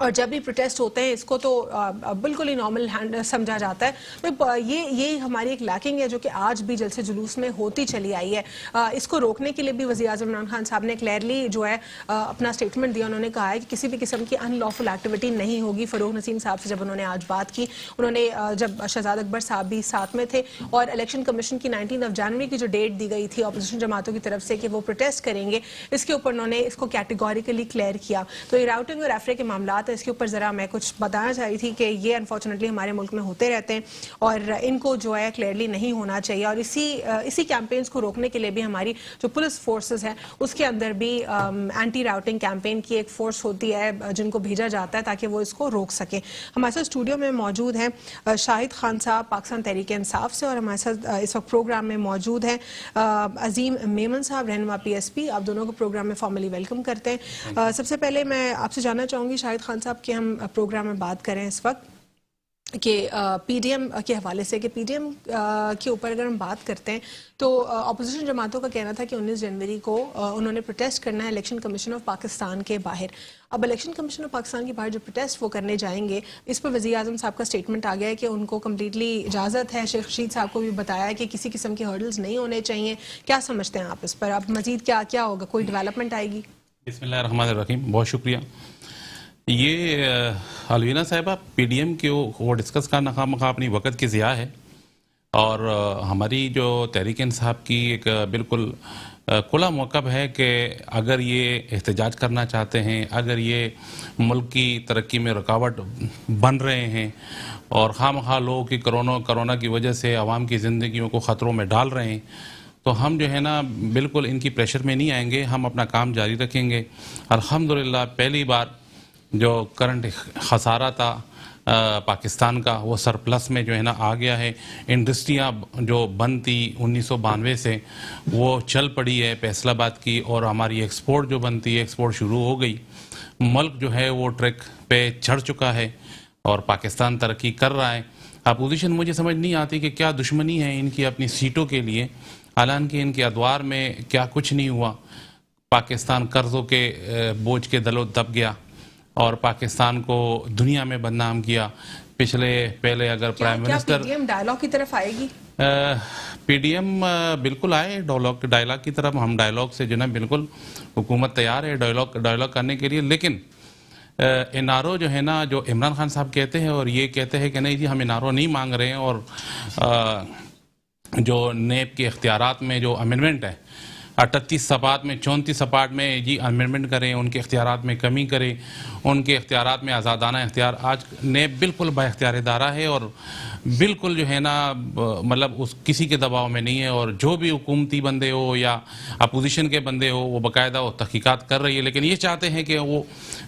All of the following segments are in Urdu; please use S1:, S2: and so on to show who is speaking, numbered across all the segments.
S1: اور جب بھی پروٹیسٹ ہوتے ہیں اس کو تو بالکل ہی نارمل سمجھا جاتا ہے. یہ ہماری ایک لیکنگ ہے جو کہ آج بھی جلسے جلوس میں ہوتی چلی آئی ہے. اس کو روکنے کے لیے بھی وزیر اعظم عمران خان صاحب نے کلیئرلی جو ہے اپنا اسٹیٹمنٹ دیا. انہوں نے کہا ہے کہ کسی بھی قسم کی ان لافل ایکٹیویٹی نہیں ہوگی. فروغ نسیم صاحب سے جب انہوں نے آج بات کی, انہوں نے جب شہزاد اکبر صاحب بھی ساتھ میں تھے, اور الیکشن کمیشن کی 19 جنوری کی جو ڈیٹ دی گئی تھی اپوزیشن جماعتوں کی طرف سے کہ وہ پروٹیسٹ کریں گے, اس کے اوپر انہوں نے اس کو کیٹیگوریکلی کلیئر کیا. تو یہ راؤٹنگ اور ریفرے کے معاملات اس کے اوپر ذرا میں کچھ بتانا چاہ رہی تھی کہ یہ انفارچونیٹلی ہمارے ملک میں ہوتے رہتے ہیں اور ان کو جو ہے کلیئرلی نہیں ہونا چاہیے. اور اسی کیمپینز کو روکنے کے لیے بھی ہماری جو پولیس فورسز ہیں اس کے اندر بھی اینٹی راؤٹنگ کیمپین کی ایک فورس ہوتی ہے جن کو بھیجا جاتا ہے تاکہ وہ اس کو روک سکیں. ہمارے ساتھ اسٹوڈیو میں موجود ہیں شاہد خان صاحب پاکستان تحریک انصاف سے, اور ہمارے ساتھ اس وقت پروگرام میں موجود ہیں عظیم میمن صاحب رہنما پی ایس پی. آپ دونوں کو پروگرام میں فارملی ویلکم کرتے ہیں. سب سے پہلے میں آپ سے جاننا چاہوں گی شاہد خان صاحب کہ ہم پروگرام میں بات کریں اس وقت کہ پی ڈی ایم کے حوالے سے, کہ پی ڈی ایم کے اوپر اگر ہم بات کرتے ہیں تو اپوزیشن جماعتوں کا کہنا تھا کہ 19 جنوری کو انہوں نے پروٹیسٹ کرنا ہے الیکشن کمیشن آف پاکستان کے باہر. اب الیکشن کمیشن آف پاکستان کے باہر جو پروٹیسٹ وہ کرنے جائیں گے, اس پر وزیر اعظم صاحب کا اسٹیٹمنٹ آ گیا ہے کہ ان کو کمپلیٹلی اجازت ہے. شیخ رشید صاحب کو بھی بتایا ہے کہ کسی قسم کے ہرڈلز نہیں ہونے چاہیے. کیا سمجھتے ہیں آپ اس پر؟ اب مزید کیا ہوگا, کوئی ڈیولپمنٹ آئے گی؟
S2: بسم اللہ الرحمن الرحیم. بہت شکریہ. یہ الوینہ صاحبہ پی ڈی ایم کے وہ ڈسکس کرنا خواہ اپنی وقت کی ضیاع ہے, اور ہماری جو تحریک انصاف کی ایک بالکل کھلا موقف ہے کہ اگر یہ احتجاج کرنا چاہتے ہیں, اگر یہ ملک کی ترقی میں رکاوٹ بن رہے ہیں اور خواہ لوگوں کی کرونا کی وجہ سے عوام کی زندگیوں کو خطروں میں ڈال رہے ہیں, تو ہم جو ہے نا بالکل ان کی پریشر میں نہیں آئیں گے. ہم اپنا کام جاری رکھیں گے. الحمدللہ پہلی بار جو کرنٹ خسارہ تھا پاکستان کا وہ سرپلس میں جو ہے نا آ گیا ہے. انڈسٹریاں جو بند تھی 1992 سے وہ چل پڑی ہے فیصل آباد کی, اور ہماری ایکسپورٹ جو بند تھی ایکسپورٹ شروع ہو گئی. ملک جو ہے وہ ٹریک پہ چڑھ چکا ہے اور پاکستان ترقی کر رہا ہے. اپوزیشن مجھے سمجھ نہیں آتی کہ کیا دشمنی ہے ان کی اپنی سیٹوں کے لیے, حالانکہ ان کے ادوار میں کیا کچھ نہیں ہوا. پاکستان قرضوں کے بوجھ کے دلو دب گیا اور پاکستان کو دنیا میں بدنام کیا. پہلے اگر prime minister
S1: P D M dialogue کی طرف آئے گی؟
S2: پی ڈی ایم بالکل آئے ڈائلاگ کی طرف. ہم ڈائلاگ سے جو نا بالکل حکومت تیار ہے ڈائلاگ کرنے کے لیے. لیکن این آر او جو ہے نا, جو عمران خان صاحب کہتے ہیں اور یہ کہتے ہیں کہ نہیں جی ہم این آر او نہیں مانگ رہے ہیں, اور جو نیب کے اختیارات میں جو امینڈمنٹ ہے 38 صفحات میں 34 صفحات میں جی امینڈمنٹ کریں, ان کے اختیارات میں کمی کریں, ان کے اختیارات میں آزادانہ اختیار. آج نیب بالکل با اختیار ادارہ ہے اور بالکل جو ہے نا مطلب اس کسی کے دباؤ میں نہیں ہے, اور جو بھی حکومتی بندے ہو یا اپوزیشن کے بندے ہو وہ باقاعدہ وہ تحقیقات کر رہی ہے. لیکن یہ چاہتے ہیں کہ وہ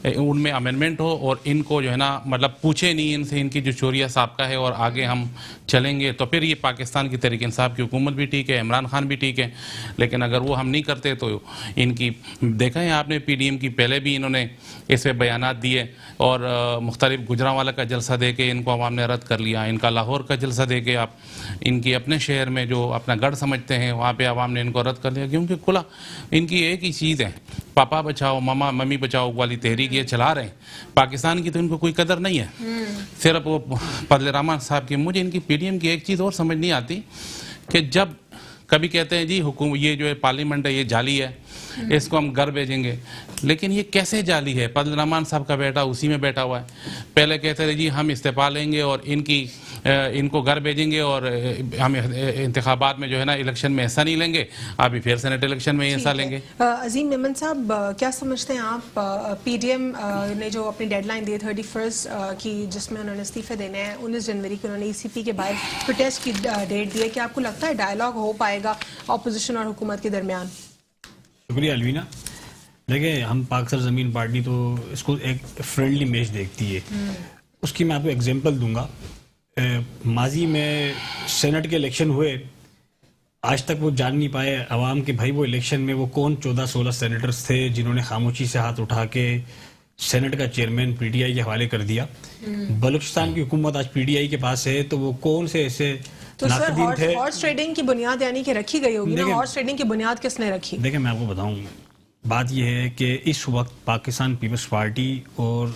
S2: ان میں امینڈمنٹ ہو اور ان کو جو ہے نا مطلب پوچھے نہیں ان سے ان کی جو چوریہ سابقہ ہے, اور آگے ہم چلیں گے. تو پھر یہ پاکستان کی تحریک انصاف کی حکومت بھی ٹھیک ہے, عمران خان بھی ٹھیک ہے. لیکن اگر وہ ہم نہیں کرتے تو ان کی دیکھا ہے آپ نے پی ڈی ایم کی پہلے بھی انہوں نے اس پہ بیانات دیے, اور مختلف گجرانوالہ کا جلسہ دے کے ان کو عوام نے رد کر لیا. ان کا لاہور کا جلسہ دے کے آپ ان کی اپنے شہر میں جو اپنا گڑھ سمجھتے ہیں وہاں پہ عوام نے ان کو رد کر لیا, کیونکہ کھلا ان کی ایک ہی چیز ہے, پاپا بچاؤ ممی بچاؤ والی تحریک یہ چلا رہے ہیں. پاکستان کی تو ان کو کوئی قدر نہیں ہے, صرف وہ فضل الرحمان صاحب کی. مجھے ان کی پی ڈی ایم کی ایک چیز اور سمجھ نہیں آتی کہ جب کبھی کہتے ہیں جی حکومت یہ جو ہے پارلیمنٹ ہے یہ جعلی ہے, اس کو ہم گھر بھیجیں گے. لیکن یہ کیسے جعلی ہے؟ فضل الرحمان صاحب کا بیٹا اسی میں بیٹھا ہوا ہے. پہلے کہتے تھے جی ہم استعفا لیں گے اور ان کو گھر بھیجیں گے, اور ہم انتخابات میں جو ہے نا الیکشن میں حصہ نہیں لیں گے, ابھی پھر سینٹ الیکشن میں حصہ لیں گے.
S1: عظیم میمن صاحب کیا سمجھتے ہیں آپ, پی ڈی ایم نے جو اپنی ڈیڈ لائن دی ہے 31 کی جس میں انہوں نے استعفے دینے ہیں, 19 جنوری کو انہوں نے ای سی پی کے باہر پروٹیسٹ کی ڈیٹ دی ہے, کہ آپ کو لگتا ہے ڈائلاگ ہو پائے گا اپوزیشن اور حکومت کے درمیان؟
S3: شکریہ الوینہ. دیکھیں ہم پاک سر زمین پارٹی تو اس کو ایک فرینڈلی میچ دیکھتی ہے. اس کی میں آپ کو ایگزامپل دوں گا. ماضی میں سینٹ کے الیکشن ہوئے, آج تک وہ جان نہیں پائے عوام کے بھائی وہ الیکشن میں وہ کون 14-16 سینیٹرز تھے جنہوں نے خاموشی سے ہاتھ اٹھا کے سینٹ کا چیئرمین پی ٹی آئی کے حوالے کر دیا. بلوچستان کی حکومت آج پی ٹی آئی کے پاس ہے, تو وہ کون سے ایسے ناقدین تھے؟
S1: ہارس ٹریڈنگ کی بنیاد یعنی کہ رکھی گئی ہوگی نا, ہارس ٹریڈنگ کی بنیاد کس نے رکھی؟
S3: دیکھیں میں آپ کو بتاؤں, بات یہ ہے کہ اس وقت پاکستان پیپلز پارٹی اور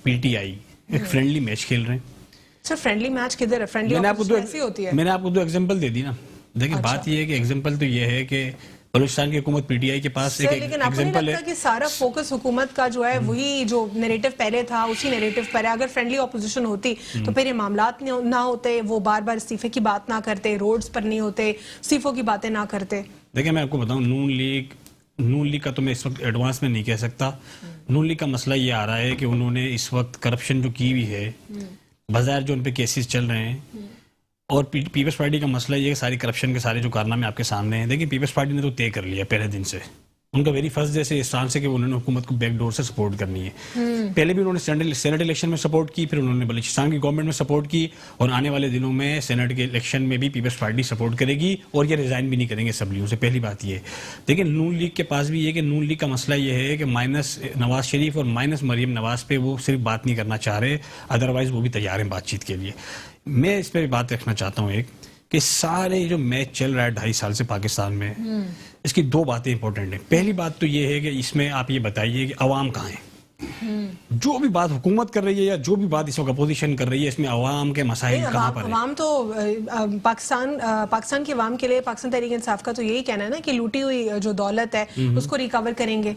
S3: پی ٹی آئی ایک فرینڈلی میچ کھیل رہے ہیں.
S1: سر فرینڈلی میچ کدھر ہے؟ فرینڈلی ایسی ہوتی ہے.
S3: میں نے آپ کو دو ایگزامپل دے دی نا. دیکھیں بات یہ ہے کہ ایگزامپل تو یہ ہے کہ بلوچستان کی حکومت پی ٹی آئی کے پاس ایک
S1: لیکن آپ کو نہیں لگتا کہ سارا فوکس حکومت کا جو ہے وہی جو نیریٹو پہلے تھا اسی نیریٹو پر ہے؟ اگر فرینڈلی اپوزیشن ہوتی تو پھر یہ معاملات نہ ہوتے, وہ بار بار استعفے کی بات نہ کرتے, روڈز پر نہیں ہوتے, استعفوں کی باتیں نہ کرتے.
S3: دیکھیں میں آپ کو بتاؤں, نون لیگ کا تو میں اس وقت ایڈوانس میں نہیں کہہ سکتا. نون لیگ کا مسئلہ یہ آ رہا ہے کہ انہوں نے اس وقت کرپشن جو کی ہوئی ہے, بظاہر جو ان پہ کیسز چل رہے ہیں, اور پیپلز پارٹی کا مسئلہ یہ ہے کہ ساری کرپشن کے سارے جو کارنامے آپ کے سامنے ہیں. دیکھیں پیپلز پارٹی نے تو طے کر لیا پہلے دن سے, ان کا ویری فرسٹ ڈے سے اس طرح سے کہ انہوں نے حکومت کو بیک ڈور سے سپورٹ کرنی ہے. پہلے بھی انہوں نے سینٹ الیکشن میں سپورٹ کی, پھر انہوں نے بلوچستان کی گورنمنٹ میں سپورٹ کی, اور آنے والے دنوں میں سینٹ کے الیکشن میں بھی پیپلز پارٹی سپورٹ کرے گی, اور یہ ریزائن بھی نہیں کریں گے اسمبلیوں سے. پہلی بات یہ ہے. لیکن نون لیگ کے پاس بھی یہ کہ نون لیگ کا مسئلہ یہ ہے کہ مائنس نواز شریف اور مائنس مریم نواز پہ وہ صرف بات نہیں کرنا چاہ رہے, ادروائز وہ بھی تیار ہیں بات چیت کے لیے. میں اس پہ بات رکھنا چاہتا ہوں ایک کہ سارے جو میچ چل رہا ہے 2.5 سال سے پاکستان میں, اس کی دو باتیں امپورٹنٹ ہیں. پہلی بات تو یہ ہے کہ اس میں آپ یہ بتائیے کہ عوام کہاں ہیں. جو بھی بات حکومت کر رہی ہے یا جو بھی بات اس وقت اپوزیشن کر رہی ہے, اس میں عوام کے مسائل کہاں پر ہیں؟
S1: عوام تو پاکستان کے عوام کے لیے پاکستان تحریک انصاف کا تو یہی کہنا ہے نا کہ لوٹی ہوئی جو دولت ہے اس کو ریکور کریں گے.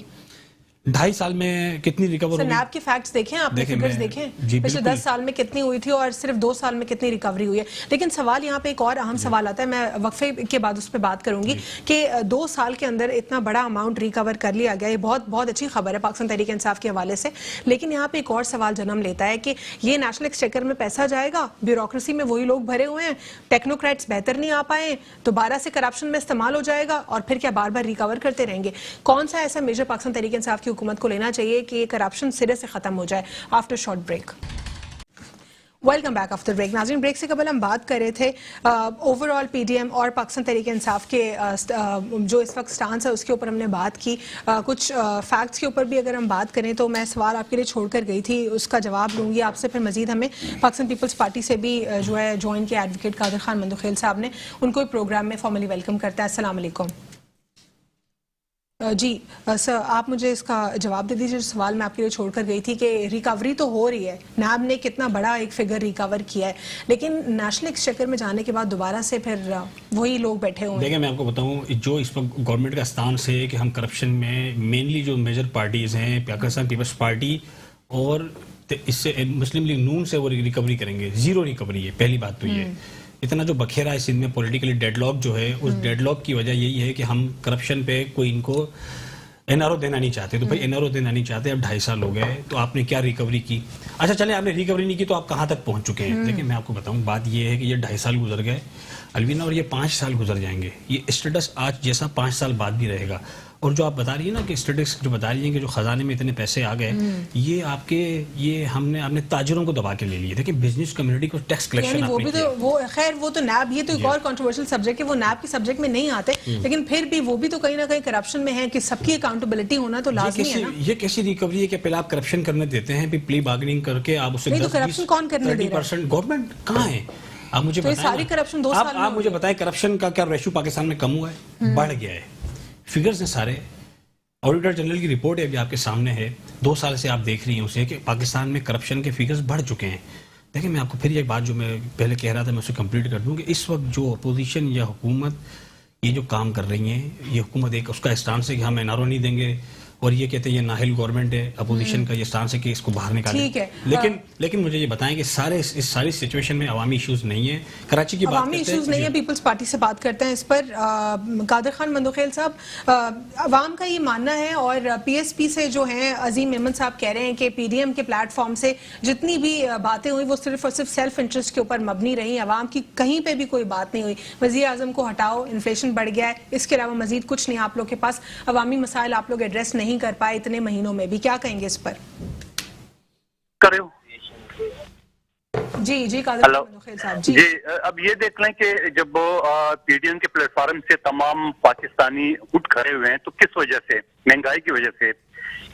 S3: 2.5 سال میں کتنی ریکور ہوئی؟
S1: نیب کی فیکٹس دیکھیں, آپ نے فگرز دیکھیں پچھلے 10 سال میں کتنی ہوئی تھی اور صرف 2 سال میں کتنی ریکوری ہوئی ہے. لیکن سوال یہاں پہ ایک اور اہم سوال آتا ہے, میں وقفے کے بعد اس پہ بات کروں گی, کہ 2 سال کے اندر اتنا بڑا اماؤنٹ ریکور کر لیا گیا, یہ بہت اچھی خبر ہے پاکستان تحریک انصاف کے حوالے سے. لیکن یہاں پہ ایک اور سوال جنم لیتا ہے کہ یہ نیشنل ایکسچیکر میں پیسہ جائے گا, بیوروکریسی میں وہی لوگ بھرے ہوئے ہیں, ٹیکنوکریٹس بہتر نہیں آ پائے, دوبارہ سے کرپشن میں استعمال ہو جائے گا, اور پھر کیا بار بار ریکور کرتے رہیں گے؟ کون سا ایسا میجر پاکستان تحریک انصاف کی حکومت کو لینا چاہیے کہ یہ کرپشن سرے سے ختم ہو جائے؟ After short break. Welcome back after break. ناظرین, بریک سے قبل ہم بات کر رہے تھے overall P D M اور پاکستان تحریک انصاف کے جو اس وقت سٹانس ہے اس کے اوپر ہم نے بات کی. کچھ فیکٹس کے اوپر بھی اگر ہم بات کریں تو میں سوال آپ کے لیے چھوڑ کر گئی تھی, اس کا جواب لوں گی آپ سے. پھر مزید ہمیں پاکستان پیپلز پارٹی سے بھی جو ہے جوائن کیا ایڈوکیٹ قادر خان مندوخیل صاحب نے, ان کو پروگرام میں فارملی ویلکم کرتا ہے. السلام علیکم. جی سر, آپ مجھے اس کا جواب دے دیجیے. سوال میں آپ کے لیے چھوڑ کر گئی تھی کہ ریکوری تو ہو رہی ہے, نیب نے کتنا بڑا ایک فگر ریکور کیا ہے, لیکن نیشنل ایکسچیکر میں جانے کے بعد دوبارہ سے پھر وہی لوگ بیٹھے ہوئے ہیں.
S3: دیکھیں میں آپ کو بتاؤں, جو اس وقت گورنمنٹ کا اسٹانس ہے کہ ہم کرپشن میں مینلی جو میجر پارٹیز ہیں پاکستان پیپلز پارٹی اور اس سے مسلم لیگ نون سے وہ ریکوری کریں گے. زیرو ریکوری ہے. پہلی بات تو یہ اتنا جو بکھیرا ہے سندھ میں پولیٹیکلی ڈیڈ لاک جو ہے, اس ڈیڈ لاک کی وجہ یہی ہے کہ ہم کرپشن پہ کوئی ان کو این آر او دینا نہیں چاہتے. تو بھائی این آر او دینا نہیں چاہتے, اب 2.5 سال ہو گئے, تو آپ نے کیا ریکوری کی؟ اچھا چلیں آپ نے ریکوری نہیں کی تو آپ کہاں تک پہنچ چکے ہیں؟ دیکھیں میں آپ کو بتاؤں, بات یہ ہے کہ یہ 2.5 سال گزر گئے الوینا, اور یہ 5 سال گزر جائیں گے. یہ اسٹیٹس آج جیسا 5 سال بعد بھی رہے گا. اور جو آپ بتا رہی ہیں نا کہ اسٹیٹس جو بتا رہی ہیں کہ جو خزانے میں اتنے پیسے آ گئے, یہ آپ کے یہ ہم نے تاجروں کو دبا کے لے لیے. دیکھیں بزنس کمیونٹی کو ٹیکس کلیکشن
S1: وہ بھی تو وہ خیر وہ تو نیب, یہ تو ایک اور کنٹروورشل سبجیکٹ ہے, وہ نیب کی سبجیکٹ میں نہیں آتے, لیکن پھر بھی وہ بھی تو کہیں نہ کہیں کرپشن میں ہے کہ سب کی اکاؤنٹیبلٹی ہونا تو لازمی ہے نا.
S3: یہ کیسی ریکوری ہے کہ پہلے آپ کرپشن کرنے دیتے ہیں, پھر پلی بارگننگ کر کے آپ اسے 10-20% گورنمنٹ کہاں ہے؟ آپ مجھے بتائیں, آپ مجھے بتائیں کرپشن کا کیا ریشو پاکستان میں کم ہوا ہے؟ بڑھ گیا ہے. فگرز ہیں سارے, آڈیٹر جنرل کی رپورٹ ہے ابھی آپ کے سامنے ہے, 2 سال سے آپ دیکھ رہی ہیں اسے کہ پاکستان میں کرپشن کے فگرز بڑھ چکے ہیں. دیکھیں میں آپ کو پھر ایک بات جو میں پہلے کہہ رہا تھا میں اسے کمپلیٹ کر دوں کہ اس وقت جو اپوزیشن یا حکومت یہ جو کام کر رہی ہیں, یہ حکومت ایک اس کا اسٹانس ہے کہ ہم این آر او نہیں دیں گے, اور یہ کہتے ہیں یہ نااہل گورنمنٹ ہے, اپوزیشن کا یہ اسٹانس ہے کہ اس کو باہر نکالیں. لیکن مجھے یہ بتائیں کہ اس ساری سچویشن میں عوامی ایشوز نہیں ہیں. کراچی کی بات
S1: عوامی ایشوز نہیں ہے, پیپلز پارٹی سے بات کرتے ہیں اس پر. قادر خان مندوخیل صاحب, عوام کا یہ ماننا ہے, اور پی ایس پی سے جو ہیں عظیم میمن صاحب کہہ رہے ہیں کہ پی ڈی ایم کے پلیٹ فارم سے جتنی بھی باتیں ہوئی وہ صرف اور صرف سیلف انٹرسٹ کے اوپر مبنی رہی, عوام کی کہیں پہ بھی کوئی بات نہیں ہوئی. وزیر اعظم کو ہٹاؤ, انفلیشن بڑھ گیا ہے, اس کے علاوہ مزید کچھ نہیں آپ لوگ کے پاس, عوامی مسائل آپ لوگ ایڈریس نہیں کر پائے اتنے مہینوں میں بھی. کیا کہیں گے اس پر؟ جی قادر صاحب.
S4: جی اب یہ دیکھ لیں کہ جب پی ڈی ایم کے پلیٹ فارم سے تمام پاکستانی اٹھ کھڑے ہوئے ہیں تو کس وجہ سے؟ مہنگائی کی وجہ سے.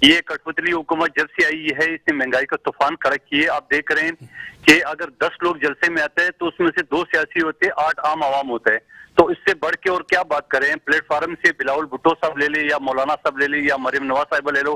S4: یہ کٹپتلی حکومت جب سے آئی ہے اس نے مہنگائی کا طوفان کھڑا کیے. آپ دیکھ رہے ہیں کہ اگر 10 لوگ جلسے میں آتے ہیں تو اس میں سے 2 سیاسی ہوتے, 8 عام عوام ہوتا ہے. تو اس سے بڑھ کے اور کیا بات کریں؟ پلیٹ فارم سے بلاول بھٹو صاحب لے لے یا مولانا صاحب لے لے یا مریم نواز صاحب لے لو,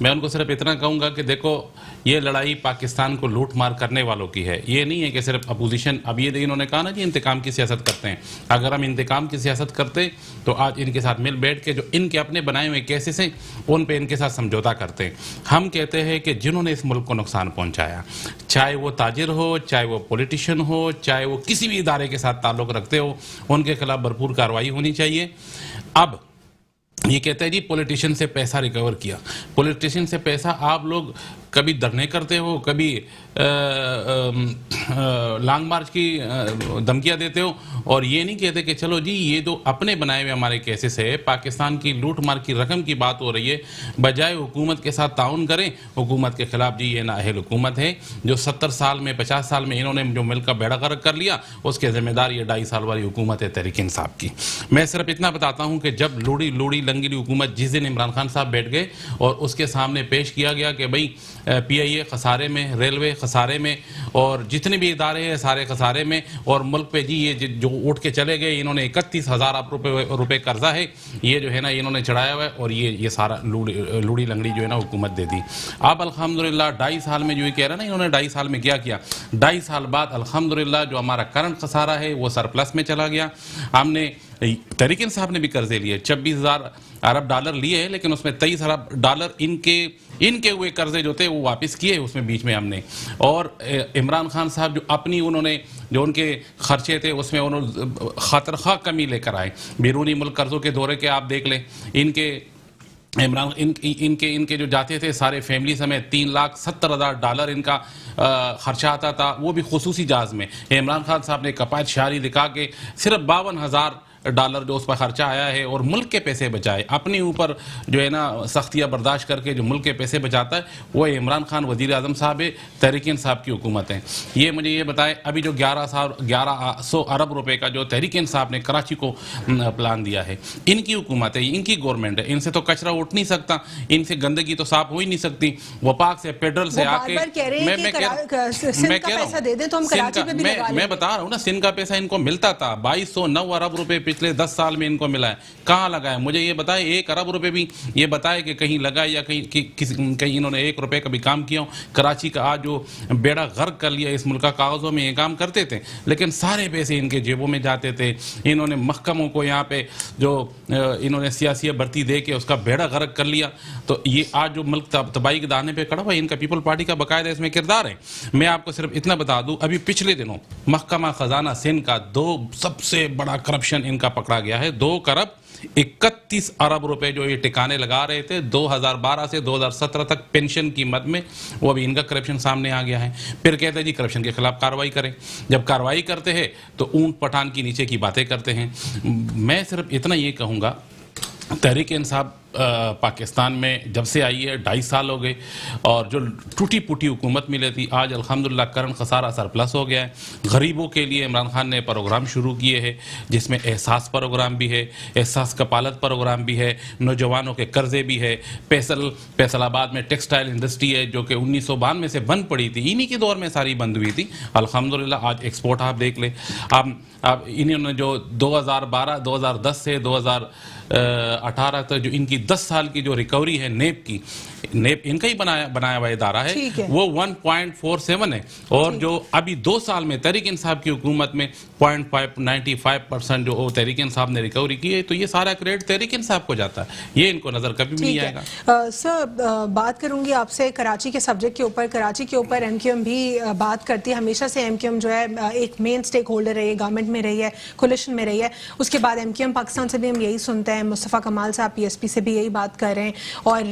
S2: میں ان کو صرف اتنا کہوں گا کہ دیکھو یہ لڑائی پاکستان کو لوٹ مار کرنے والوں کی ہے, یہ نہیں ہے کہ صرف اپوزیشن. اب یہ انہوں نے کہا نا جی انتقام کی سیاست کرتے ہیں, اگر ہم انتقام کی سیاست کرتے تو آج ان کے ساتھ مل بیٹھ کے جو ان کے اپنے بنائے ہوئے کیسز ہیں ان پہ ان کے ساتھ سمجھوتا کرتے ہیں. ہم کہتے ہیں کہ جنہوں نے اس ملک کو نقصان پہنچایا, چاہے وہ تاجر ہو, چاہے وہ پولیٹیشین ہو, چاہے وہ کسی بھی ادارے کے ساتھ تعلق رکھتے ہو, ان کے خلاف بھرپور کارروائی ہونی چاہیے. اب یہ کہتے ہیں جی پولیٹیشین سے پیسہ ریکور کیا. پولیٹیشین سے پیسہ آپ لوگ کبھی دھرنے کرتے ہو, کبھی لانگ مارچ کی دھمکیاں دیتے ہو, اور یہ نہیں کہتے کہ چلو جی یہ جو اپنے بنائے ہوئے ہمارے کیسز ہے, پاکستان کی لوٹ مار کی رقم کی بات ہو رہی ہے, بجائے حکومت کے ساتھ تعاون کریں. حکومت کے خلاف جی یہ نااہل حکومت ہے جو 70 سال میں 50 سال میں انہوں نے جو ملک کا بیڑا غرق کر لیا, اس کے ذمہ دار یہ 2.5 سال والی حکومت ہے تحریک انصاف کی. میں صرف اتنا بتاتا ہوں کہ جب لوڑی لنگڑی حکومت جس دن عمران خان صاحب بیٹھ گئے اور اس کے سامنے پیش کیا گیا کہ بھئی پی آئی اے خسارے میں, ریلوے خسارے میں, اور جتنے بھی ادارے ہیں سارے خسارے میں, اور ملک پہ جی یہ جو اٹھ کے چلے گئے, انہوں نے 31,000 روپے قرضہ ہے یہ جو ہے نا انہوں نے چڑھایا ہوا ہے, اور یہ سارا لوڑی لنگڑی جو ہے نا حکومت دے دی. اب الحمدللہ 2.5 سال میں جو یہ کہہ رہا نا انہوں نے 2.5 سال میں کیا 2.5 سال بعد الحمدللہ جو ہمارا کرنٹ خسارہ ہے وہ سرپلس میں چلا گیا. ہم نے تحریک انصاف نے بھی قرضے لیے, 26,000 ارب ڈالر لیے, لیکن اس میں 23 ارب ڈالر ان کے ہوئے قرضے جو تھے وہ واپس کیے اس میں بیچ میں ہم نے. اور عمران خان صاحب جو اپنی انہوں نے جو ان کے خرچے تھے اس میں انہوں خاطر خواہ کمی لے کر آئے. بیرونی ملک قرضوں کے دورے کے آپ دیکھ لیں, ان کے جو جاتے تھے سارے فیملی سمیت $3,70,000 ان کا خرچہ آتا تھا, وہ بھی خصوصی جہاز میں. عمران خان صاحب نے کپایت شعاری دکھا کے صرف $52,000 جو اس پر خرچہ آیا ہے, اور ملک کے پیسے بچائے. اپنے اوپر جو ہے نا سختیاں برداشت کر کے جو ملک کے پیسے بچاتا ہے وہ عمران خان وزیر اعظم صاحب ہے, تحریک انصاف کی حکومت ہے. یہ مجھے یہ بتائے ابھی جو 1100 ارب روپے کا جو تحریک انصاف نے کراچی کو پلان دیا ہے, ان کی حکومت ہے, ان کی گورنمنٹ ہے, ان سے تو کچرا اٹھ نہیں سکتا, ان سے گندگی تو صاف ہو ہی نہیں سکتی. وپاک سے پیڈرل سے آ کے میں بتا رہا ہوں نا, سندھ کا پیسہ ان کو ملتا تھا, 2209 ارب روپے پچھلے 10 سال میں ان کو ملا ہے. کہاں لگا ہے مجھے یہ بتائے, 1 ارب روپے بھی یہ بتائے کہ کہیں لگا یا کہیں انہوں نے 1 روپے کا بھی کام کیا ہو. کراچی کا آج جو بیڑا غرق کر لیا اس ملک کا, کاغذوں میں یہ کام کرتے تھے لیکن سارے پیسے ان کے جیبوں میں جاتے تھے. انہوں نے محکموں کو یہاں پہ جو انہوں نے سیاسی بھرتی دے کے اس کا بیڑا غرق کر لیا. تو یہ آج جو ملک تباہی کے دانے پہ کھڑا ہوا, ان کا پیپل پارٹی کا باقاعدہ اس میں کردار ہے. میں آپ کو صرف اتنا بتا دوں, ابھی پچھلے دنوں محکمہ خزانہ سندھ کا 2 سب سے بڑا کرپشن ان کا پکڑا گیا ہے. 2 ارب 31 ارب روپے جو یہ ٹکانے لگا رہے تھے 2012 سے 2017 تک پینشن کی مد میں, وہ ابھی ان کا کرپشن سامنے آ گیا ہے. پھر کہتے ہیں جی کرپشن کے خلاف کارروائی کریں. جب کارروائی کرتے ہیں تو اونٹ پٹھان کی نیچے کی باتیں کرتے ہیں. میں صرف اتنا یہ کہوں گا, تحریک انصاف پاکستان میں جب سے آئی ہے 2.5 سال ہو گئے, اور جو ٹوٹی پوٹی حکومت ملی تھی آج الحمدللہ کرنٹ خسارہ سرپلس ہو گیا ہے. غریبوں کے لیے عمران خان نے پروگرام شروع کیے ہیں جس میں احساس پروگرام بھی ہے, احساس کپالت پروگرام بھی ہے, نوجوانوں کے قرضے بھی ہے. فیصل آباد میں ٹیکسٹائل انڈسٹری ہے جو کہ 1992 سے بند پڑی تھی, انہی کے دور میں ساری بند ہوئی تھی. الحمدللہ آج ایکسپورٹ آپ دیکھ لیں. اب انہوں نے جو 2010 سے 2018 تک جو ان کی 10 سال کی جو ریکوری ہے نیب کی, نیب ان کا ہی بنایا ہوا ادارہ ہے, وہ 1.47 ہے. اور جو ابھی 2 سال میں تحریک انصاف کی حکومت میں 0.95% جو تحریک انصاف نے ریکوری کی ہے, تو یہ سارا کریڈٹ تحریک انصاف کو جاتا ہے. یہ ان کو نظر کبھی بھی نہیں آئے گا.
S1: سر بات کروں گی آپ سے کراچی کے سبجیکٹ کے اوپر. کراچی کے اوپر ایم کیو ایم بھی بات کرتی ہے, ہمیشہ سے ایم کیو ایم جو ہے ایک مین سٹیک ہولڈر رہی ہے, گورنمنٹ میں رہی ہے, کولیشن میں رہی ہے. اس کے بعد ایم کیو ایم پاکستان سے بھی ہم یہی سنتے ہیں, مصطفیٰ کمال صاحب پی ایس پی سے بھی یہی بات کر رہے ہیں. اور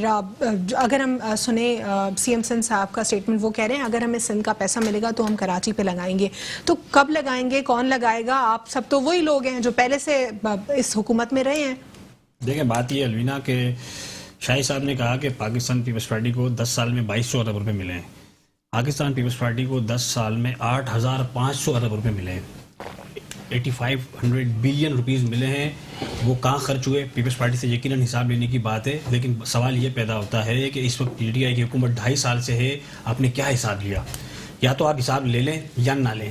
S1: اگر ہم سنیں سی ایم سندھ صاحب کا اسٹیٹمنٹ, وہ کہہ رہے ہیں اگر ہمیں سندھ کا پیسہ ملے گا تو ہم کراچی پہ لگائیں گے. تو کب لگائیں گے, کون لگائے گا؟ آپ سب تو وہی لوگ ہیں جو پہلے سے اس حکومت میں رہے ہیں.
S3: دیکھیں بات یہ الوینا کہ شاہی صاحب نے کہا کہ پاکستان پیپلز پارٹی کو 10 سال میں 2200 ارب روپے ملے ہیں. پاکستان پیپلز پارٹی کو 10 سال میں 8500 ارب روپے ملے ہیں. 8500 بلین روپیز ملے ہیں. وہ کہاں خرچ ہوئے پیپلز پارٹی سے یقیناً حساب لینے کی بات ہے, لیکن سوال یہ پیدا ہوتا ہے کہ اس وقت پی ٹی آئی کی حکومت 2.5 سال سے ہے, آپ نے کیا حساب لیا؟ یا تو آپ حساب لے لیں یا نہ لیں.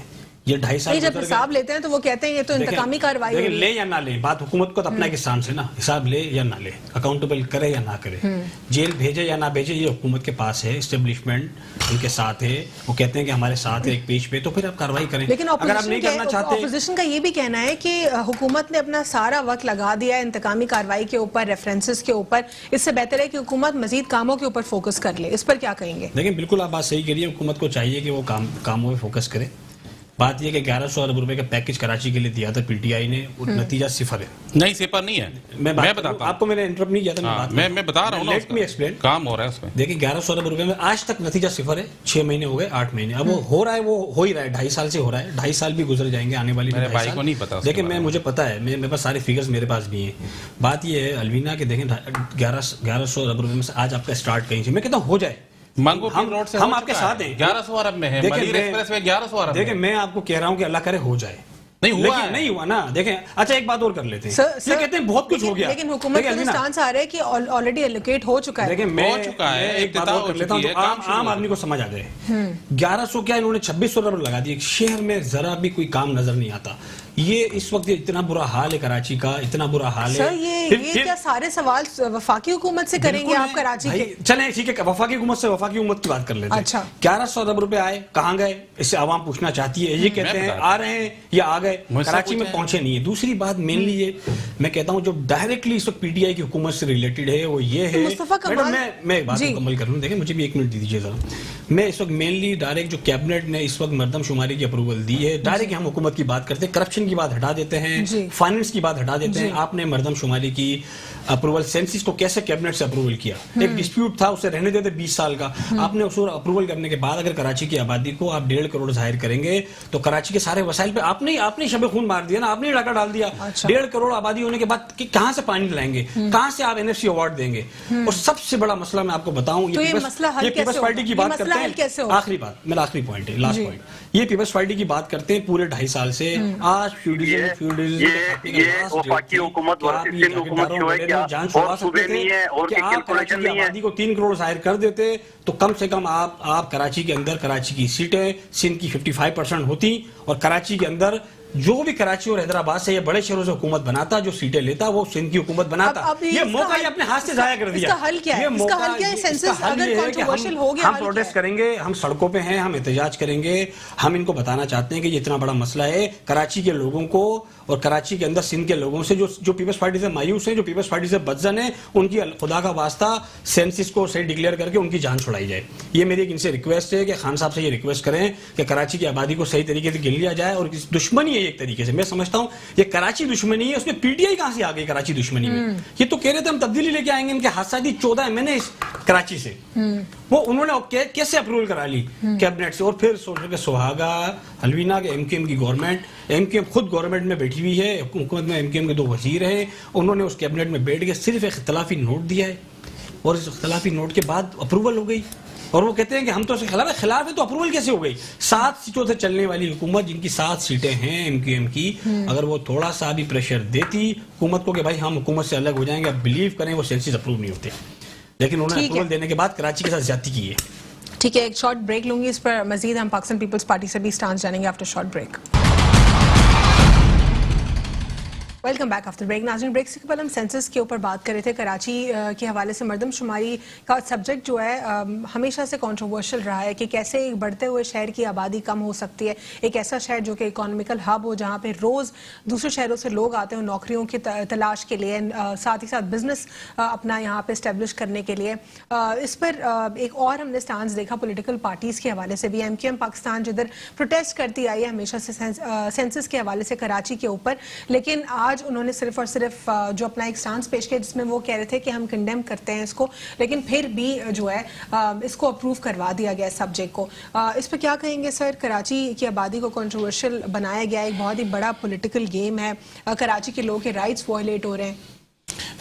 S3: یہ 2.5 سال
S1: جب حساب لیتے ہیں تو وہ کہتے ہیں یہ تو انتقامی کارروائی
S3: دیکھیں لے یا نہ لے، بات حکومت کو تو اپنا ایک استعان سے نا، حساب لے یا نہ لے، اکاؤنٹیبل کرے یا نہ کرے، جیل بھیجے یا نہ بھیجے، یہ حکومت کے پاس ہے، اسٹیبلشمنٹ ان کے ساتھ ہے، وہ کہتے ہیں کہ ہمارے ساتھ ہے ایک پیج پہ، تو پھر آپ کارروائی کریں.
S1: لیکن
S3: اگر آپ نہیں کرنا چاہتے،
S1: اپوزیشن کا یہ بھی کہنا ہے کہ حکومت نے اپنا سارا وقت لگا دیا ہے انتقامی کارروائی کے اوپر، ریفرنسز کے اوپر، اس سے بہتر ہے کہ حکومت مزید کاموں کے اوپر فوکس کر لے. اس پر کیا کہیں گے؟
S3: لیکن بالکل آپ بات صحیح کریے، حکومت کو چاہیے کہ وہ کاموں پہ فوکس کرے. بات یہ کہ 1100 ارب روپے کا پیکج کراچی کے لیے دیا تھا پی ٹی آئی نے، نتیجہ 0 ہے.
S2: نہیں صفر نہیں ہے، میں بتاتا ہوں
S3: آپ کو، میں نے انٹرپٹ نہیں کیا تھا،
S2: میں بتا رہا ہوں
S3: لیٹ می ایکسپلین.
S2: کام ہو رہا ہے اس میں.
S3: دیکھیں 1100 ارب روپے میں آج تک نتیجہ 0 ہے. 6 مہینے ہو گئے، 8 مہینے، اب وہ ہو رہا ہے، وہ ہو ہی رہا ہے، 2.5 سال سے ہو رہا ہے. 2.5 سال بھی گزر جائیں گے آنے والی.
S2: میرے بھائی کو نہیں پتا.
S3: دیکھیں مجھے پتا ہے، میرے پاس سارے فگرز میرے پاس بھی ہیں. بات یہ ہے الوینا کہ دیکھیں 1100 ارب روپے میں سے آج آپ کا اسٹارٹ کہیں سے، میں کہتا ہوں ہو جائے،
S2: منگو پین روڈ سے
S3: ہم آپ کے ساتھ ہیں.
S2: 1100 ارب میں ہے، مدیر ایکسپریس میں 1100 ارب.
S3: دیکھیں میں آپ کو کہہ رہا ہوں کہ اللہ کرے ہو جائے. نہیں ہوا نا. دیکھیں اچھا ایک بات اور کر لیتے ہیں، یہ کہتے ہیں بہت کچھ ہو گیا،
S1: لیکن حکومت کا اسٹانس آ رہا ہے کہ آلریڈی الوکیٹ ہو چکا ہے.
S3: دیکھیں میں ایک بات اور کر لیتا ہوں تو عام آدمی کو سمجھ آ جائے. 1100 کیا انہوں نے 2600 ارب لگا دی. شہر میں ذرا بھی کوئی کام نظر نہیں آتا. یہ اس وقت اتنا برا حال ہے کراچی کا، اتنا برا حال ہے.
S1: سر یہ کیا سارے سوال وفاقی حکومت سے کریں گے آپ کراچی کے؟
S3: چلیں ٹھیک ہے، وفاقی حکومت سے وفاقی حکومت کی بات کر لیتے ہیں.
S1: اچھا
S3: 1100 ارب روپے آئے، کہاں گئے؟ اس سے عوام پوچھنا چاہتی ہے. یہ کہتے ہیں آ رہے ہیں یا آ گئے، کراچی میں پہنچے نہیں ہے. دوسری بات مینلی یہ میں کہتا ہوں جو ڈائریکٹلی اس وقت پی ٹی آئی کی حکومت سے ریلیٹڈ ہے وہ یہ ہے. میں ایک بات مکمل کر لوں، دیکھیں مجھے بھی 1 منٹ دے دیجیے ذرا. میں اس وقت مینلی ڈائریکٹ جو کیبنٹ نے اس وقت مردم شماری کی اپروول دی ہے، ڈائریکٹ ہم حکومت کی بات کرتے ہیں، کرپشن کی بات ہٹا دیتے ہیں، فائننس کی بات ہٹا دیتے ہیں. آپ نے مردم شماری کی اپروول، سینسس کو کیسے کیبنٹ سے اپروول کیا؟ ایک ڈسپیوٹ تھا، اسے رہنے دیتے 20 سال کا. آپ نے اس کو اپروول کرنے کے بعد اگر کراچی کی آبادی کو آپ 1.5 کروڑ ظاہر کریں گے تو کراچی کے سارے وسائل پہ آپ نے شب خون مار دیا نا، آپ نے ڈاکہ ڈال دیا. 1.5 کروڑ آبادی ہونے کے بعد کہاں سے پانی لائیں گے؟ کہاں سے آپ NFC ایوارڈ دیں گے؟ اور سب سے بڑا مسئلہ میں آپ کو بتاؤں، یہ پیپلز پارٹی کی بات کرتے ہیں. آخری بات، میرا آخری پوائنٹ ہے، لاسٹ پوائنٹ. یہ پیپلز پارٹی کی بات کرتے ہیں پورے 2.5 سال سے. آج فیوڈلزم
S4: وفاقی حکومت حکومت جو ہے کیا اور صوبے نہیں ہے اور کیلکولیشن نہیں ہے.
S3: آبادی کو 3 کروڑ ظاہر کر دیتے تو کم سے کم آپ کراچی کے اندر، کراچی کی سیٹیں سندھ کی 55% ہوتی، اور کراچی کے اندر جو بھی کراچی اور حیدرآباد سے یہ بڑے شہروں سے حکومت بناتا، جو سیٹیں لیتا، وہ سندھ کی حکومت بناتا. یہ موقع یہ اپنے ہاتھ سے ضائع کر دیا.
S1: اس کا حل کیا ہے؟ اس کا حل کیا ہے؟ سینسس اگر کنٹروورشل ہو گیا،
S3: ہم پروٹیسٹ کریں گے، ہم سڑکوں پہ ہیں، ہم احتجاج کریں گے. ہم ان کو بتانا چاہتے ہیں کہ یہ اتنا بڑا مسئلہ ہے کراچی کے لوگوں کو اور کراچی کے اندر سندھ کے لوگوں سے جو پیپلز پارٹی سے مایوس ہیں، جو پیپلز پارٹی سے بدزن ہیں، ان کی خدا کا واسطہ سینسس کو صحیح ڈکلیئر کر کے ان کی جان چھڑائی جائے. یہ میری ایک ان سے ریکویسٹ ہے کہ خان صاحب سے یہ ریکویسٹ کریں کہ کراچی کی آبادی کو صحیح طریقے سے گن لیا جائے. اور دشمنی ہے ایک طریقے سے، میں سمجھتا ہوں یہ کراچی دشمنی ہے. اس میں پی ٹی آئی کہاں سے آ گئی کراچی دشمنی میں؟ یہ تو کہہ رہے تھے ہم تبدیلی لے کے آئیں گے. ان کے حادثات 14 MNA کراچی سے، وہ انہوں نے کیسے اپروول کرا لی کیبنٹ سے؟ اور پھر سوچ کے سہاگا الوینا کے MQM کی گورنمنٹ، MQM خود گورنمنٹ میں بیٹھی ہوئی ہے، حکومت میں MQM کے 2 وزیر ہیں، انہوں نے اس کیبنٹ میں بیٹھ کے صرف ایک اختلافی نوٹ دیا ہے اور اس اختلافی نوٹ کے بعد اپروول ہو گئی. اور وہ کہتے ہیں کہ ہم تو اس کے خلاف ہے، تو اپروول کیسے ہو گئی؟ 7 سیٹوں سے چلنے والی حکومت جن کی 7 سیٹیں ہیں MQM کی، اگر وہ تھوڑا سا بھی پریشر دیتی حکومت کو کہ بھائی ہم حکومت سے الگ ہو جائیں گے، بلیو کریں وہ سینسس اپروو نہیں ہوتے. لیکن انہوں نے اپروول دینے کے بعد کراچی کے ساتھ زیادتی کی ہے.
S1: ٹھیک ہے، ایک شارٹ بریک لوں گی، اس پر مزید ہم پاکستان پیپلز پارٹی سے بھی اسٹانس جانیں گے after short break. Welcome back after break. ناظرین، بریک سے قبل ہم سینسس کے اوپر بات کر رہے تھے. کراچی کے حوالے سے مردم شماری کا سبجیکٹ جو ہے ہمیشہ سے کنٹروورشل رہا ہے کہ کیسے ایک بڑھتے ہوئے شہر کی آبادی کم ہو سکتی ہے. ایک ایسا شہر جو کہ اکانومیکل ہب ہو، جہاں پہ روز دوسرے شہروں سے لوگ آتے ہیں نوکریوں کی تلاش کے لیے، ساتھ ہی ساتھ بزنس اپنا یہاں پہ اسٹیبلش کرنے کے لیے. اس پر ایک اور ہم نے اسٹانس دیکھا پولیٹیکل پارٹیز کے حوالے سے بھی. MQM پاکستان جدھر پروٹیسٹ کرتی آئی ہے ہمیشہ سے سینسس کے حوالے سے کراچی کے اوپر، لیکن آج انہوں نے صرف اور صرف جو اپنا ایک سٹانس پیش کیا جس میں وہ کہہ رہے تھے کہ ہم کنڈیم کرتے ہیں اس کو، لیکن پھر بھی جو ہے اس کو اپروو کروا دیا گیا سبجیکٹ کو. اس پہ کیا کہیں گے سر؟ کراچی کی آبادی کو کنٹروورشل بنایا گیا، ایک بہت ہی بڑا پولیٹیکل گیم ہے، کراچی کے لوگوں کے رائٹس وائلیٹ ہو رہے ہیں.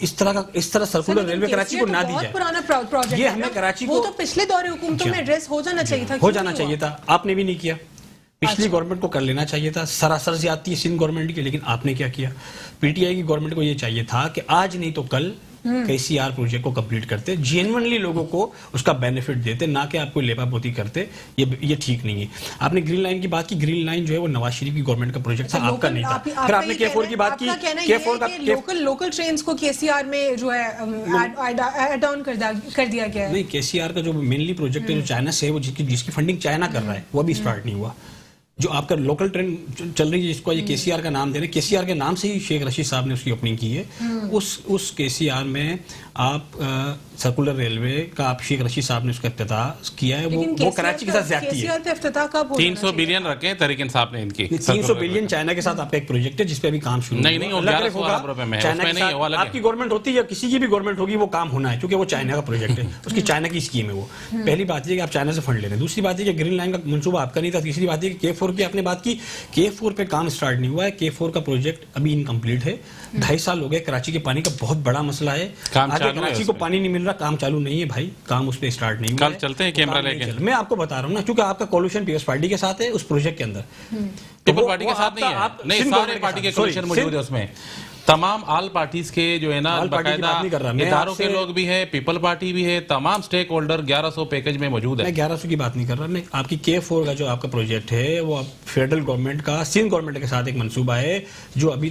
S3: اس طرح سرکولر ریلوے کراچی کو نہ دی
S1: بہت
S3: جائے.
S1: پرانا پروجیکٹ
S3: یہ
S1: ہے
S3: ہمیں
S1: نا.
S3: کراچی
S1: وہ
S3: کو
S1: تو پچھلے دور حکومتوں میں ایڈریس ہو جانا چاہیے تھا.
S3: ہو جانا چاہیے تھا, آپ نے بھی نہیں کیا. پچھلی گورنمنٹ کو کر لینا چاہیے تھا. سراسر زیادتی ہے سندھ گورنمنٹ کی, لیکن آپ نے کیا کیا. پی ٹی آئی کی گورنمنٹ کو یہ چاہیے تھا کہ آج نہیں تو کل KCR پروجیکٹ کو کمپلیٹ کرتے, جینونلی لوگوں کو اس کا بینیفٹ دیتے, نہ کہ آپ کو لیپا پوتی کرتے. یہ ٹھیک نہیں ہے. آپ نے گرین لائن کی بات کی, گرین لائن جو ہے وہ نواز شریف کی گورنمنٹ کا پروجیکٹ تھا, آپ کا نہیں تھا. پھر آپ نے K4 کی بات کی. K4 کا
S1: لوکل ٹرینز کو KCR میں جو ہے ایڈ آن کر دیا گیا ہے.
S3: نہیں, KCR کا جو مینلی پروجیکٹ ہے جو چائنا سے ہے, وہ جس کی فنڈنگ چائنا کر رہا ہے, وہ ابھی اسٹارٹ نہیں ہوا. جو آپ کا لوکل ٹرین چل رہی ہے جس کو یہ KCR کا نام دے رہے ہیں, KCR کے نام سے ہی شیخ رشید صاحب نے اس کی اوپننگ کی ہے. اس KCR میں آپ سرکولر ریلوے کا آپ شیخ رشید صاحب نے اس کا افتتاح کیا ہے. وہ کراچی کے ساتھ زیادتی ہے.
S1: KCR پہ افتتاح کب ہوگا؟
S2: 300 بلین رکھے تحریک انصاف نے ان کی.
S3: 300 بلین چائنا کے ساتھ آپ کا ایک پروجیکٹ ہے جس پہ ابھی کام شروع
S2: نہیں, وہ 1100 ارب روپے میں ہے, اس میں نہیں, وہ الگ ہے.
S3: آپ کی گورنمنٹ ہوتی ہے یا کسی کی بھی گورنمنٹ ہوگی, وہ کام ہونا ہے کیونکہ وہ چائنا کا پروجیکٹ ہے, اس کی چائنا کی اسکیم ہے. وہ پہلی بات یہ کہ آپ چائنا سے فنڈ لے رہے ہیں. دوسری بات یہ کہ گرین لائن کا منصوبہ آپ کا نہیں تھا. تیسری بات یہ کہ K4 کی آپ نے بات کی, K4 پہ کام اسٹارٹ نہیں ہوا ہے. K4 کا پروجیکٹ ابھی انکمپلیٹ ہے. 2.5 سال ہو گئے. کراچی کے پانی کا بہت بڑا مسئلہ ہے. آگے کراچی کو پانی نہیں مل رہا, کام چالو نہیں ہے بھائی, کام اس پہ اسٹارٹ نہیں ہوا.
S2: کل چلتے ہیں کیمرہ لے کے.
S3: میں آپ کو بتا رہا ہوں نا, کیونکہ آپ کا کولیشن پیپلز پارٹی کے ساتھ ہے اس پروجیکٹ کے اندر.
S2: پیپل پارٹی کے ساتھ نہیں ہے, نہیں سارے پارٹی کے کولیشن موجود ہے اس میں. تمام آل پارٹیز کے جو ہے نا باقاعدہ اداروں کے لوگ بھی ہے, پیپل پارٹی بھی ہے, تمام سٹیک ہولڈر 1100 پیکج میں موجود ہے.
S3: میں 1100 کی بات نہیں کر رہا, میں آپ کی K4 کا جو آپ کا پروجیکٹ ہے وہ فیڈرل گورنمنٹ کا سندھ گورنمنٹ کے ساتھ ایک منصوبہ ہے جو ابھی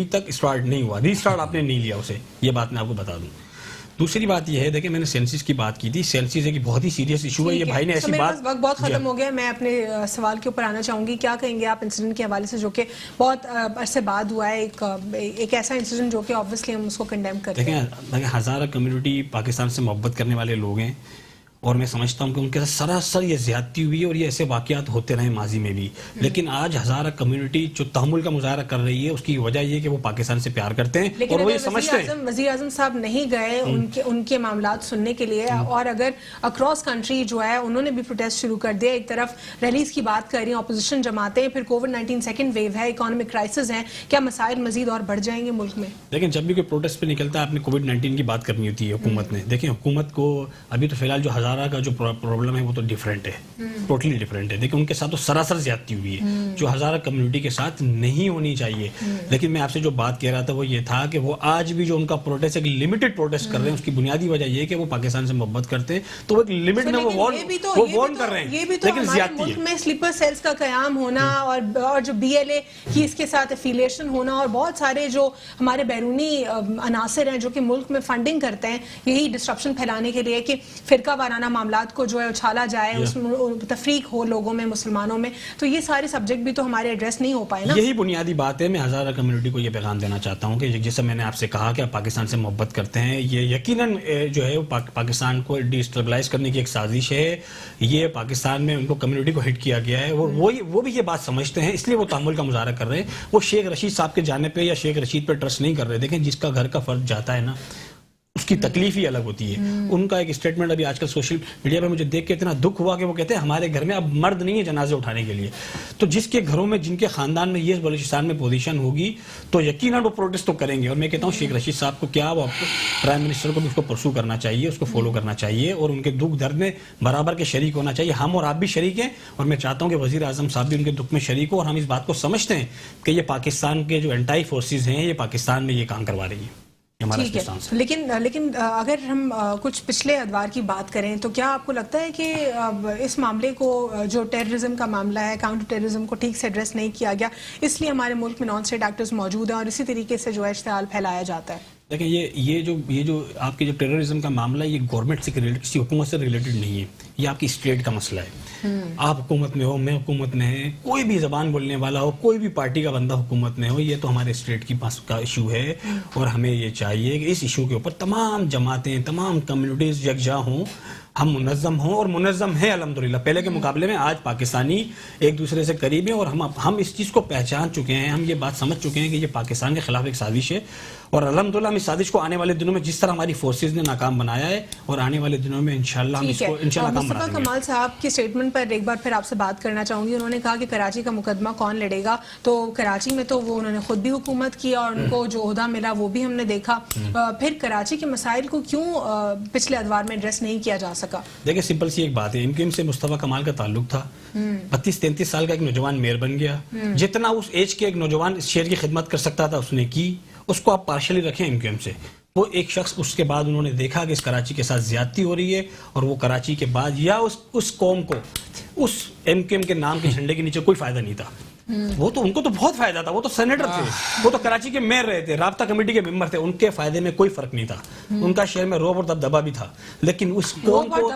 S3: تک اسٹارٹ نہیں ہوا. ری اسٹارٹ آپ نے نہیں لیا اسے, یہ بات میں آپ کو بتا دوں. دوسری بات یہ ہے, دیکھیں میں نے سینسس کی بات کی تھی. سینسس ایک بہت ہی سیریس ایشو ہے. یہ بھائی نے ایسی بات,
S1: وقت بہت ختم ہو گیا. میں اپنے سوال کے اوپر آنا چاہوں گی. کیا کہیں گے آپ انسیڈنٹ کے حوالے سے جو کہ بہت عرصے بعد ہوا ہے, ایک ایسا انسیڈنٹ جو کہ آبویسلی ہم اس کو کنڈیم کرتے ہیں.
S3: دیکھیں ہزارہ کمیونٹی پاکستان سے محبت کرنے والے لوگ ہیں, اور میں سمجھتا ہوں کہ ان کے ساتھ سراسر یہ زیادتی ہوئی ہے, اور یہ ایسے واقعات ہوتے رہے ماضی میں بھی. لیکن آج ہزارہ کمیونٹی جو تحمل کا مظاہرہ کر رہی ہے, اس کی وجہ یہ کہ وہ پاکستان سے پیار کرتے ہیں, اور وہ یہ سمجھتے ہیں.
S1: وزیر اعظم صاحب نہیں گئے ان کے معاملات سننے کے لیے, اور اگر اکراس کنٹری جو ہے انہوں نے بھی پروٹیسٹ شروع کر دیا. ایک طرف ریلیز کی بات کر رہی ہیں اپوزیشن جماعتیں, پھر کووڈ-19 سیکنڈ ویو ہے, اکانومک کرائسس ہے, کیا مسائل مزید اور بڑھ جائیں گے ملک میں؟
S3: لیکن جب بھی کوئی پروٹیسٹ پہ نکلتا ہے, آپ نے کووڈ-19 کی بات کرنی ہوتی ہے حکومت نے. دیکھیں حکومت کو ابھی تو فی الحال جو ہزارہ کا جو پرابلم ہے وہ تو ڈیفرنٹ ہے, ٹوٹلی ڈیفرنٹ ہے. دیکھیں ان کے ساتھ تو سراسر زیادتی ہوئی ہے جو ہزارہ کمیونٹی کے ساتھ نہیں ہونی چاہیے. لیکن میں آپ سے جو بات کہہ رہا تھا وہ یہ تھا کہ وہ آج بھی جو ان کا پروٹیسٹ ایک لمیٹڈ پروٹیسٹ کر رہے ہیں, اس کی بنیادی وجہ یہ کہ وہ پاکستان سے محبت کرتے ہیں, تو وہ ایک لمٹ میں وہ وارن کر رہے ہیں. لیکن زیادتی
S1: ملک میں سلیپر سیلز کا قیام ہونا, اور جو BLA کی اس کے ساتھ افیلیشن ہونا, اور بہت سارے جو ہمارے بیرونی عناصر ہیں جو کہ ملک میں فنڈنگ کرتے ہیں یہی ڈسٹرپشن پھیلانے کے لیے کہ فرقہ وارانہ معاملات کو جو ہے اچھالا جائے, اس میں تفریق ہو لوگوں میں, مسلمانوں میں. تو یہ سارے سبجیکٹ بھی تو ہمارے ایڈریس نہیں ہو پائے نا.
S3: یہی بنیادی بات ہے. میں ہزارہ کمیونٹی کو یہ پیغام دینا چاہتا ہوں کہ جیسے میں نے آپ سے کہا کہ آپ پاکستان سے محبت کرتے ہیں, یہ یقیناً جو ہے پاکستان کو ڈیسٹیبلائز کرنے کی ایک سازش ہے. یہ پاکستان میں ان کو کمیونٹی کو ہٹ کیا گیا ہے, وہ بھی یہ بات سمجھتے ہیں, اس لیے وہ تحمل کا مظاہرہ کر رہے ہیں. وہ شیخ رشید صاحب کے جانے پہ یا شیخ رشید پہ ٹرسٹ نہیں کر رہے. دیکھیں جس کا گھر کا فرد جاتا ہے نا, اس کی تکلیف ہی الگ ہوتی ہے. ان کا ایک اسٹیٹمنٹ ابھی آج کل سوشل میڈیا پہ مجھے دیکھ کے اتنا دکھ ہوا کہ وہ کہتے ہیں ہمارے گھر میں اب مرد نہیں ہے جنازے اٹھانے کے لیے. تو جس کے گھروں میں, جن کے خاندان میں یہ بلوچستان میں پوزیشن ہوگی, تو یقیناً وہ پروٹیسٹ تو کریں گے. اور میں کہتا ہوں شیخ رشید صاحب کو کیا, وہ آپ کو پرائم منسٹر کو بھی اس کو پرسو کرنا چاہیے, اس کو فالو کرنا چاہیے, اور ان کے دکھ درد میں برابر کے شریک ہونا چاہیے. ہم اور آپ بھی شریک ہیں, اور میں چاہتا ہوں کہ وزیر اعظم صاحب بھی ان کے دکھ میں شریک ہو, اور ہم اس بات کو سمجھتے ہیں کہ یہ پاکستان کے جو اینٹائی فورسز ہیں یہ پاکستان میں یہ کام کروا رہی ہیں.
S1: ٹھیک ہے, لیکن اگر ہم کچھ پچھلے ادوار کی بات کریں تو کیا آپ کو لگتا ہے کہ اس معاملے کو, جو ٹیررزم کا معاملہ ہے, کاؤنٹر ٹیررزم کو ٹھیک سے ایڈریس نہیں کیا گیا, اس لیے ہمارے ملک میں نان اسٹیٹ ایکٹرز موجود ہیں اور اسی طریقے سے جو ہے اشتعال پھیلایا جاتا ہے؟
S3: دیکھیں یہ جو آپ کے جو ٹیررزم کا معاملہ ہے, یہ گورنمنٹ سے کسی حکومت سے ریلیٹڈ نہیں ہے, یہ آپ کی اسٹیٹ کا مسئلہ ہے. آپ حکومت میں ہو, میں حکومت میں ہے, کوئی بھی زبان بولنے والا ہو, کوئی بھی پارٹی کا بندہ حکومت میں ہو, یہ تو ہمارے اسٹیٹ کی پاس کا ایشو ہے. اور ہمیں یہ چاہیے کہ اس ایشو کے اوپر تمام جماعتیں, تمام کمیونٹیز یکجا ہوں, ہم منظم ہوں, اور منظم ہیں الحمدللہ. پہلے کے مقابلے میں آج پاکستانی ایک دوسرے سے قریب ہیں, اور ہم اس چیز کو پہچان چکے ہیں, ہم یہ بات سمجھ چکے ہیں کہ یہ پاکستان کے خلاف ایک سازش ہے. اور الحمدللہ ہم اس سازش کو آنے والے دنوں میں جس طرح ہماری فورسز نے ناکام بنایا ہے, اور آنے والے دنوں میں انشاءاللہ ہم اس کو انشاءاللہ
S1: مصطفیٰ کمال صاحب کی اسٹیٹمنٹ پر ایک بار پھر آپ سے بات کرنا چاہوں گی. انہوں نے کہا کہ کراچی کا مقدمہ کون لڑے گا, تو کراچی میں تو وہ انہوں نے خود بھی حکومت کی اور ان کو جو عہدہ ملا وہ بھی ہم نے دیکھا. پھر کراچی کے مسائل کو کیوں پچھلے ادوار میں ایڈریس نہیں کیا جا سکا؟
S3: دیکھیں سمپل سی ایک بات ہے, MQM سے مصطفیٰ کمال کا تعلق تھا. 32-33 سال کا ایک نوجوان میئر بن گیا. جتنا اس ایج کے ایک نوجوان اس شہر کی خدمت کر سکتا تھا اس نے کی. اس کو آپ پارشلی رکھیں MQM سے. وہ ایک شخص اس کے بعد انہوں نے دیکھا کہ اس کراچی کے ساتھ زیادتی ہو رہی ہے, اور وہ کراچی کے بعد یا اس قوم کو اس MQM کے نام کے جھنڈے کے نیچے کوئی فائدہ نہیں تھا. وہ تو ان کو تو بہت فائدہ تھا, وہ تو سینیٹر تھے, وہ تو کراچی کے میئر رہے تھے, رابطہ کمیٹی کے ممبر تھے, ان کے فائدے میں کوئی فرق نہیں تھا. ان کا شہر میں روب اور دبدبا بھی تھا, لیکن اس قوم کو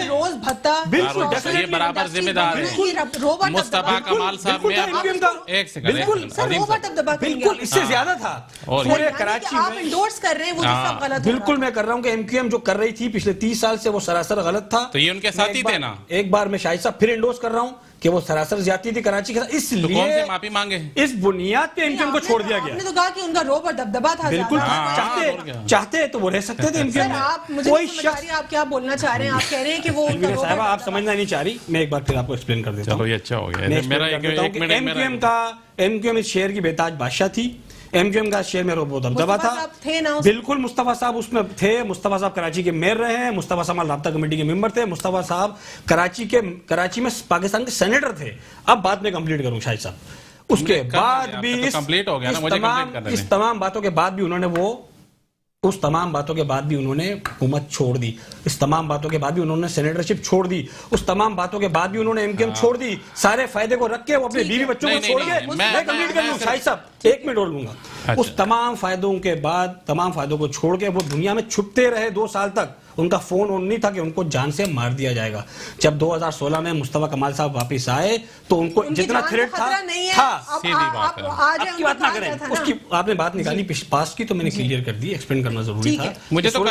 S1: روز بھتا
S2: یہ برابر ذمہ دار ہے مصطفیٰ کمال صاحب میں. ایک سیکنڈ,
S3: بالکل اس سے زیادہ تھا پورے کراچی
S1: آپ انڈورس کر رہے ہیں وہ سب غلط.
S3: بالکل میں کر رہا ہوں کہ MQM جو کر رہی تھی پچھلے 30 سال سے وہ سراسر غلط تھا.
S2: تو یہ ان کے ساتھ ہی تھے نا.
S3: ایک بار میں شاہد صاحب پھر انڈورس کر رہا ہوں کہ وہ سراسر زیادتی تھی کراچی کے ساتھ, اس لیے
S2: معافی مانگے.
S3: اس بنیاد پہ MQM کو چھوڑ دیا گیا.
S1: آپ نے تو کہا کہ ان کا روب اور دبدبا تھا.
S3: بالکل چاہتے تو وہ رہ سکتے تھے MQM میں.
S1: آپ مجھے نہیں سمجھ آ رہی آپ کیا بولنا چاہ رہے ہیں. آپ کہہ رہے ہیں کہ وہ
S3: صاحبہ آپ سمجھنا نہیں چاہ رہی, میں ایک بار پھر آپ کو ایکسپلین کر دیتا ہوں.
S2: یہ اچھا ہو گیا.
S3: MQM اس شہر کی بیتاج بادشاہ تھی. MQM کا شہر میں روب و دبدبا تھا. بالکل مصطفیٰ صاحب اس میں تھے. مصطفیٰ صاحب کراچی کے میئر رہے ہیں. مصطفیٰ صاحب رابطہ کمیٹی کے ممبر تھے. مصطفیٰ صاحب کراچی میں پاکستان کے سینیٹر تھے. اب بات میں کمپلیٹ کروں شاہد صاحب. اس کے بعد بھی اس تمام باتوں کے بعد بھی انہوں نے حکومت چھوڑ دی. اس تمام باتوں کے بعد بھی انہوں نے سینیٹرشپ چھوڑ دی. اس تمام باتوں کے بعد بھی انہوں نے MQM چھوڑ دی. سارے فائدے کو رکھ کے وہ اپنے بیوی بچوں کو چھوڑ کے, میں کمپلیٹ کر لوں شاہد صاحب, 1 منٹ اور لوں گا. اس تمام فائدوں کے بعد تمام فائدوں کو چھوڑ کے وہ دنیا میں چھپتے رہے 2 سال تک. ان کا فون آن نہیں تھا کہ ان کو جان سے مار دیا جائے گا. جب 2016 میں مصطفیٰ کمال صاحب واپس آئے تو ان کو جتنا تھریٹ تھا
S2: سیدھی بات ہے.
S3: آپ کی بات نہ کریں, اس کی آپ نے بات نکالی پاسٹ کی تو میں نے کلیئر کر دی. ایکسپلین کرنا ضروری تھا.
S2: مجھے تو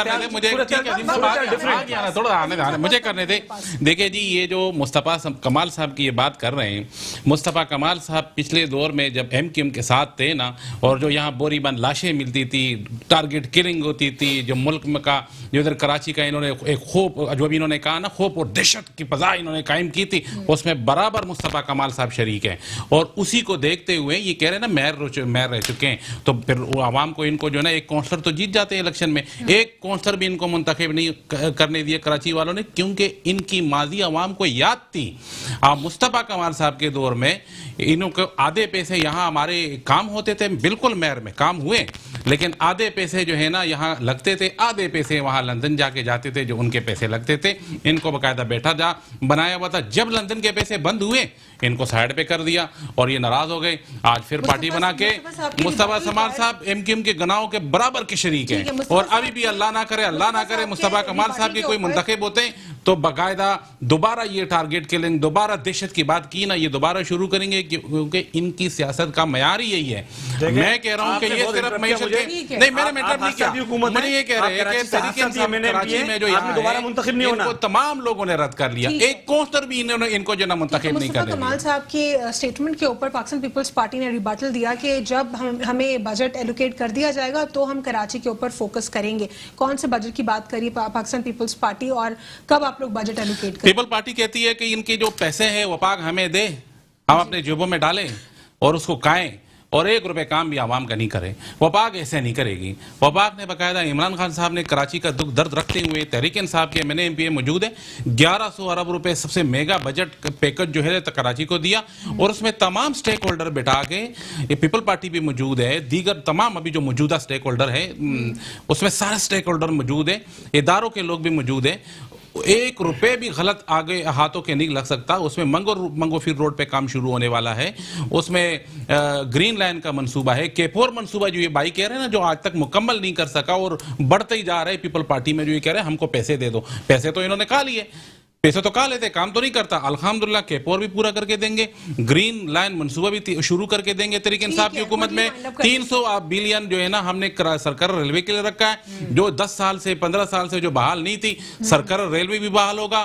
S2: مجھے کرنے دے. دیکھیں جی, یہ جو مصطفیٰ کمال صاحب کی یہ بات کر رہے ہیں, مصطفیٰ کمال صاحب پچھلے دور میں جب MQM کے ساتھ تھے نا, اور جو یہاں بوری بند لاشیں ملتی تھی, ٹارگٹ کلنگ ہوتی تھی, جو ملک میں کا جو ادھر کراچی کا انہوں نے ایک خوف, جو بھی انہوں نے کہا نا, خوف اور دہشت کی فضا انہوں نے قائم کی تھی, اس میں برابر مصطفیٰ کمال صاحب شریک ہیں. اور اسی کو دیکھتے ہوئے یہ کہہ رہے ہیں نا میئر رہ چکے ہیں, تو پھر عوام کو ان کو جو ہے نا ایک کونسلر تو جیت جاتے ہیں الیکشن میں. ایک کونسلر بھی ان کو منتخب نہیں کرنے دیا کراچی والوں نے, کیونکہ ان کی ماضی عوام کو یاد تھی. مصطفیٰ کمال صاحب کے دور میں انہوں کو آدھے پیسے یہاں ہمارے کام ہوتے تھے, بالکل میئر میں کام ہوئے, لیکن آدھے پیسے جو ہے نا یہاں لگتے تھے, آدھے پیسے وہاں لندن جا کے جاتے تھے جو ان کے پیسے لگتے تھے. ان کو باقاعدہ بیٹھا جا بنایا ہوا تھا. جب لندن کے پیسے بند ہوئے ان کو سائڈ پہ کر دیا اور یہ ناراض ہو گئے. آج پھر پارٹی بنا کے مصطفیٰ کمال صاحب MQM کے گناہوں کے برابر کے شریک ہیں. اور ابھی بھی اللہ نہ کرے مصطفیٰ کمال صاحب کے کوئی منتخب ہوتے تو باقاعدہ دوبارہ یہ ٹارگٹ کلنگ, دوبارہ دہشت کی بات کی نا, یہ دوبارہ شروع کریں گے, کیونکہ ان کی سیاست کا معیار ہی یہی ہے. میں کہہ رہا ہوں کہ یہ صرف معیشت کے نہیں, میں نے میٹر نہیں کیا, مجھے یہ کہہ رہے ہیں کہ تحریک انصاف کراچی میں جو یہاں ہے ان کو تمام لوگوں نے رد کر لیا. ایک کونسلر بھی ان کو جو نا منتخب نہیں کرنے.
S1: کمال صاحب کی اسٹیٹمنٹ کے اوپر پاکستان پیپلز پارٹی نے ریباٹل دیا کہ جب ہمیں بجٹ ایلوکیٹ کر دیا جائے گا تو ہم کراچی کے اوپر فوکس کریں گے. کون سے بجٹ کی بات کری پاکستان پیپلز پارٹی, اور کب آپ لوگ بجٹ ایلوکیٹ کریں؟
S2: پیپل پارٹی کہتی ہے کہ ان کے جو پیسے ہیں وہ پاک ہمیں دے, ہم اپنے جیبوں میں ڈالیں اور اس کو کھائیں, اور 1 روپے کام بھی عوام کا نہیں کرے. وفاق ایسے نہیں کرے گی. وفاق نے باقاعدہ عمران خان صاحب نے کراچی کا دکھ درد رکھتے ہوئے تحریک انصاف کے MPA موجود ہے, 1100 ارب روپے سب سے میگا بجٹ پیکج جو ہے کراچی کو دیا, اور اس میں تمام سٹیک ہولڈر بٹھا کے, پیپل پارٹی بھی موجود ہے, دیگر تمام ابھی جو موجودہ سٹیک ہولڈر ہے اس میں سارے سٹیک ہولڈر موجود ہیں, اداروں کے لوگ بھی موجود ہیں. 1 روپے بھی غلط آگے ہاتھوں کے نہیں لگ سکتا. اس میں منگو فیر روڈ پہ کام شروع ہونے والا ہے. اس میں گرین لائن کا منصوبہ ہے. کیپور منصوبہ جو یہ بھائی کہہ رہے ہیں نا, جو آج تک مکمل نہیں کر سکا اور بڑھتے ہی جا رہے پیپل پارٹی میں, جو یہ کہہ رہے ہیں ہم کو پیسے دے دو. پیسے تو انہوں نے کہا لیے, پیسے تو کہا لیتے, کام تو نہیں کرتا. الحمدللہ کیپور بھی پورا کر کے دیں گے, گرین لائن منصوبہ بھی شروع کر کے دیں گے. تحریک انصاف کی حکومت میں 300 بلین جو ہے نا ہم نے سرکار ریلوے کے لیے رکھا ہے, جو 10 سال سے 15 سال سے جو بحال نہیں تھی. سرکار ریلوے بھی بحال ہوگا,